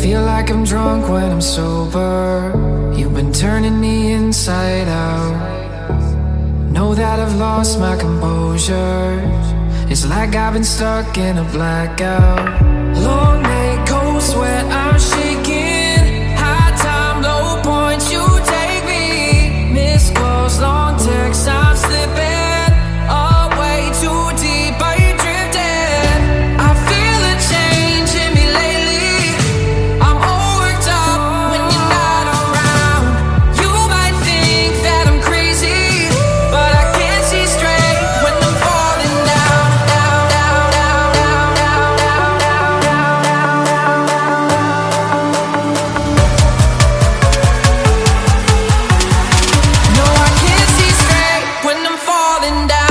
feel like I'm drunk when I'm sober. You've been turning me inside out. Know that I've lost my composure. It's like I've been stuck in a blackout. Long night, cold sweat, I'm shaking. High time, low point, you take me. Missed calls, long texts, I'm slipping away too deep. Are you drifting? I feel a change in me lately. I'm all worked up when you're not around. You might think that I'm crazy, but I can't see straight when I'm falling down, down, down, down, down, down, down, down, down, No, I can't see straight when I'm falling down.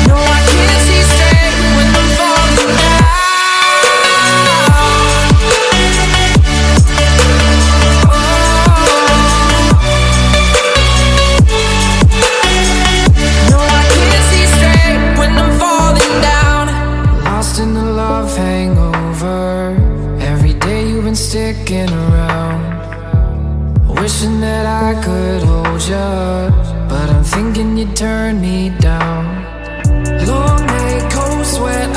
No, I can't see straight when I'm falling down. No, I can't see straight when I'm falling down. Lost in the love hangover. Every day you've been sticking around, wishing that I could hold you, but I'm thinking you'd turn me down. Long night, cold sweat,